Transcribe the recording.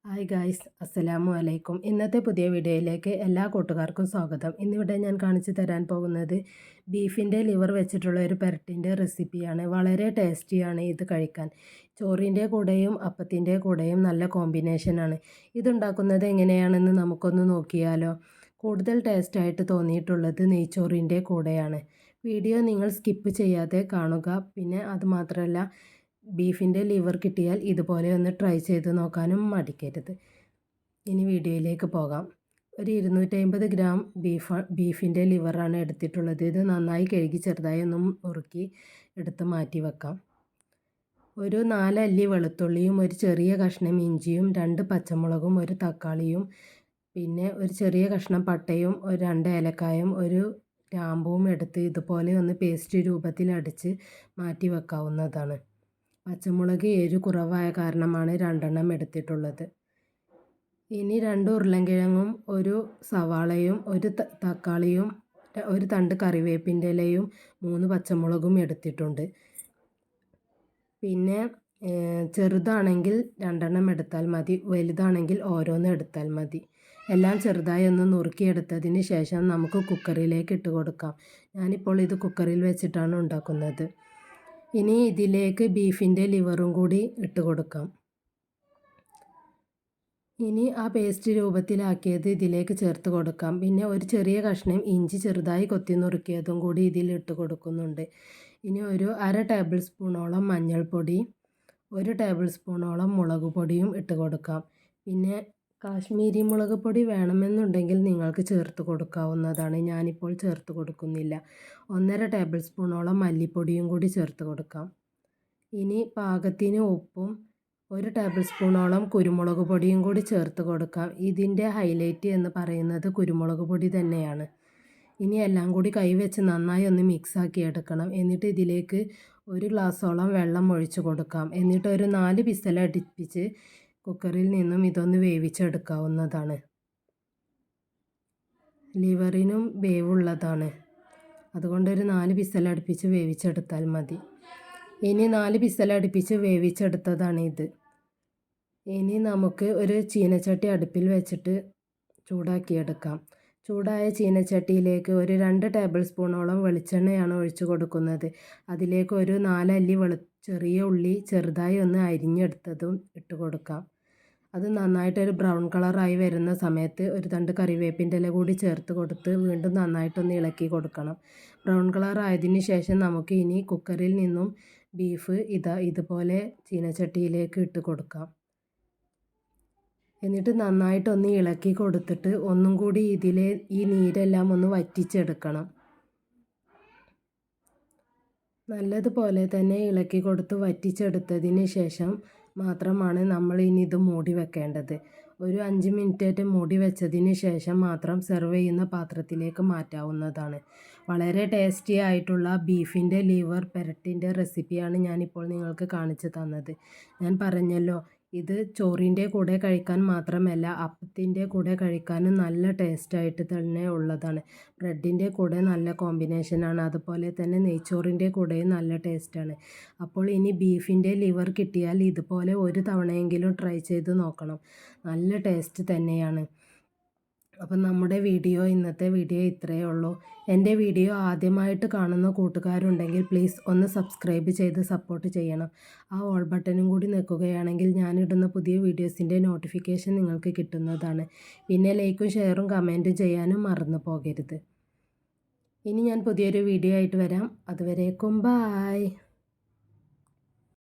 Hi guys, അസ്സലാമു അലൈക്കും. ഇന്നത്തെ പുതിയ വീഡിയോയിലേക്ക് എല്ലാ കൂട്ടുകാർക്കും സ്വാഗതം. ഇന്നിവിടെ ഞാൻ കാണിച്ചു തരാൻ പോകുന്നത് ബീഫിൻ്റെ ലിവർ വെച്ചിട്ടുള്ള ഒരു പെരട്ടിൻ്റെ റെസിപ്പിയാണ്. വളരെ ടേസ്റ്റിയാണ് ഇത് കഴിക്കാൻ. ചോറിൻ്റെ കൂടെയും അപ്പത്തിൻ്റെ കൂടെയും നല്ല കോമ്പിനേഷനാണ്. ഇതുണ്ടാക്കുന്നത് എങ്ങനെയാണെന്ന് നമുക്കൊന്ന് നോക്കിയാലോ. കൂടുതൽ ടേസ്റ്റായിട്ട് തോന്നിയിട്ടുള്ളത് നെയ്ച്ചോറിൻ്റെ കൂടെയാണ്. വീഡിയോ നിങ്ങൾ സ്കിപ്പ് ചെയ്യാതെ കാണുക. പിന്നെ അതുമാത്രമല്ല, ബീഫിൻ്റെ ലിവർ കിട്ടിയാൽ ഇതുപോലെ ഒന്ന് ട്രൈ ചെയ്ത് നോക്കാനും മടിക്കരുത്. ഇനി വീഡിയോയിലേക്ക് പോകാം. ഒരു 250 ഗ്രാം ബീഫിൻ്റെ ലിവറാണ് എടുത്തിട്ടുള്ളത്. ഇത് നന്നായി കഴുകി ചെറുതായി ഒന്ന് നുറുക്കി എടുത്ത് മാറ്റി വെക്കാം. ഒരു 4 അല്ലി വെളുത്തുള്ളിയും ഒരു ചെറിയ കഷ്ണം ഇഞ്ചിയും 2 പച്ചമുളകും ഒരു തക്കാളിയും പിന്നെ ഒരു ചെറിയ കഷ്ണം പട്ടയും ഒരു 2 ഏലക്കായും ഒരു ഗ്രാമ്പുവും എടുത്ത് ഇതുപോലെ ഒന്ന് പേസ്റ്റ് രൂപത്തിൽ അടിച്ച് മാറ്റി വെക്കാവുന്നതാണ്. പച്ചമുളക് എരിവ് കുറവായ കാരണമാണ് 2 എടുത്തിട്ടുള്ളത്. ഇനി 2 ഉരുളൻകിഴങ്ങും ഒരു സവാളയും ഒരു തക്കാളിയും ഒരു തണ്ട് കറിവേപ്പിൻ്റെ ഇലയും 3 പച്ചമുളകും എടുത്തിട്ടുണ്ട്. പിന്നെ ചെറുതാണെങ്കിൽ 2 എടുത്താൽ മതി, വലുതാണെങ്കിൽ ഓരോന്ന് എടുത്താൽ മതി. എല്ലാം ചെറുതായി ഒന്ന് നുറുക്കിയെടുത്തതിന് ശേഷം നമുക്ക് കുക്കറിലേക്ക് ഇട്ട് കൊടുക്കാം. ഞാനിപ്പോൾ ഇത് കുക്കറിൽ വെച്ചിട്ടാണ് ഉണ്ടാക്കുന്നത്. ഇനി ഇതിലേക്ക് ബീഫിൻ്റെ ലിവറും കൂടി ഇട്ട് കൊടുക്കാം. ഇനി ആ പേസ്റ്റ് രൂപത്തിലാക്കിയത് ഇതിലേക്ക് ചേർത്ത് കൊടുക്കാം. പിന്നെ ഒരു ചെറിയ കഷ്ണം ഇഞ്ചി ചെറുതായി കൊത്തി നുറുക്കിയതും കൂടി ഇതിൽ ഇട്ട് കൊടുക്കുന്നുണ്ട്. ഇനി ഒരു 1/2 ടേബിൾ സ്പൂണോളം മഞ്ഞൾപ്പൊടി, 1 ടേബിൾ സ്പൂണോളം മുളക് പൊടിയും ഇട്ട് കൊടുക്കാം. പിന്നെ കാശ്മീരി മുളക് പൊടി വേണമെന്നുണ്ടെങ്കിൽ നിങ്ങൾക്ക് ചേർത്ത് കൊടുക്കാവുന്നതാണ്. ഞാനിപ്പോൾ ചേർത്ത് കൊടുക്കുന്നില്ല. 1/2 ടേബിൾ സ്പൂണോളം മല്ലിപ്പൊടിയും കൂടി ചേർത്ത് കൊടുക്കാം. ഇനി പാകത്തിന് ഉപ്പും 1 ടേബിൾ സ്പൂണോളം കുരുമുളക് പൊടിയും കൂടി ചേർത്ത് കൊടുക്കാം. ഇതിൻ്റെ ഹൈലൈറ്റ് എന്ന് പറയുന്നത് കുരുമുളക് പൊടി തന്നെയാണ്. ഇനി എല്ലാം കൂടി കൈവച്ച് നന്നായി ഒന്ന് മിക്സാക്കി എടുക്കണം. എന്നിട്ട് ഇതിലേക്ക് 1 ഗ്ലാസ്സോളം വെള്ളം ഒഴിച്ച് കൊടുക്കാം. എന്നിട്ട് ഒരു 4 വിസിലടുപ്പിച്ച് കുക്കറിൽ നിന്നും ഇതൊന്ന് വേവിച്ചെടുക്കാവുന്നതാണ്. ലിവറിനും വേവുള്ളതാണ്, അതുകൊണ്ട് ഒരു 4 വിസിലടുപ്പിച്ച് വേവിച്ചെടുത്താൽ മതി. ഇനി 4 വിസിലടുപ്പിച്ച് വേവിച്ചെടുത്തതാണ് ഇത്. ഇനി നമുക്ക് ഒരു ചീനച്ചട്ടി അടുപ്പിൽ വെച്ചിട്ട് ചൂടാക്കിയെടുക്കാം. ചൂടായ ചീനച്ചട്ടിയിലേക്ക് ഒരു 2 ടേബിൾ സ്പൂണോളം വെളിച്ചെണ്ണയാണ് ഒഴിച്ചു കൊടുക്കുന്നത്. അതിലേക്ക് ഒരു 4 അല്ലി ചെറിയ ഉള്ളി ചെറുതായി ഒന്ന് അരിഞ്ഞെടുത്തതും ഇട്ട് കൊടുക്കാം. അത് നന്നായിട്ടൊരു ബ്രൗൺ കളറായി വരുന്ന സമയത്ത് ഒരു തണ്ട് കറിവേപ്പിൻ്റെ ഇല കൂടി ചേർത്ത് കൊടുത്ത് വീണ്ടും നന്നായിട്ടൊന്ന് ഇളക്കി കൊടുക്കണം. ബ്രൗൺ കളർ ആയതിന് ശേഷം നമുക്ക് ഇനി കുക്കറിൽ നിന്നും ബീഫ് ഇതുപോലെ ചീനച്ചട്ടിയിലേക്ക് ഇട്ട് കൊടുക്കാം. എന്നിട്ട് നന്നായിട്ടൊന്ന് ഇളക്കി കൊടുത്തിട്ട് ഒന്നും കൂടി ഇതിലെ ഈ നീരെല്ലാം ഒന്ന് വറ്റിച്ചെടുക്കണം. നല്ലതുപോലെ തന്നെ ഇളക്കി കൊടുത്ത് വറ്റിച്ചെടുത്തതിന് ശേഷം മാത്രമാണ് നമ്മൾ ഇനി ഇത് മൂടി വെക്കേണ്ടത്. ഒരു 5 മിനിറ്റ് മൂടി വെച്ചതിന് ശേഷം മാത്രം സെർവ് ചെയ്യുന്ന പാത്രത്തിലേക്ക് മാറ്റാവുന്നതാണ്. വളരെ ടേസ്റ്റി ആയിട്ടുള്ള ബീഫിൻ്റെ ലിവർ പെരട്ടിൻ്റെ റെസിപ്പിയാണ് ഞാനിപ്പോൾ നിങ്ങൾക്ക് കാണിച്ചു തന്നത്. ഞാൻ പറഞ്ഞല്ലോ, ഇത് ചോറിൻ്റെ കൂടെ കഴിക്കാൻ മാത്രമല്ല അപ്പത്തിൻ്റെ കൂടെ കഴിക്കാനും നല്ല ടേസ്റ്റായിട്ട് തന്നെ ഉള്ളതാണ്. ബ്രെഡിൻ്റെ കൂടെ നല്ല കോമ്പിനേഷനാണ്. അതുപോലെ തന്നെ നെയ്ച്ചോറിൻ്റെ കൂടെയും നല്ല ടേസ്റ്റാണ്. അപ്പോൾ ഇനി ബീഫിൻ്റെ ലിവർ കിട്ടിയാൽ ഇതുപോലെ ഒരു തവണയെങ്കിലും ട്രൈ ചെയ്ത് നോക്കണം. നല്ല ടേസ്റ്റ് തന്നെയാണ്. അപ്പം നമ്മുടെ ഇന്നത്തെ വീഡിയോ ഇത്രയേ ഉള്ളൂ. എൻ്റെ വീഡിയോ ആദ്യമായിട്ട് കാണുന്ന കൂട്ടുകാരുണ്ടെങ്കിൽ പ്ലീസ് ഒന്ന് സബ്സ്ക്രൈബ് ചെയ്ത് സപ്പോർട്ട് ചെയ്യണം. ആ ഓൾ ബട്ടണും കൂടി നിൽക്കുകയാണെങ്കിൽ ഞാനിടുന്ന പുതിയ വീഡിയോസിൻ്റെ നോട്ടിഫിക്കേഷൻ നിങ്ങൾക്ക് കിട്ടുന്നതാണ്. പിന്നെ ലൈക്കും ഷെയറും കമൻറ്റും ചെയ്യാനും മറന്നു പോകരുത്. ഇനി ഞാൻ പുതിയൊരു വീഡിയോ ആയിട്ട് വരാം. അതുവരേക്കും ബായ്.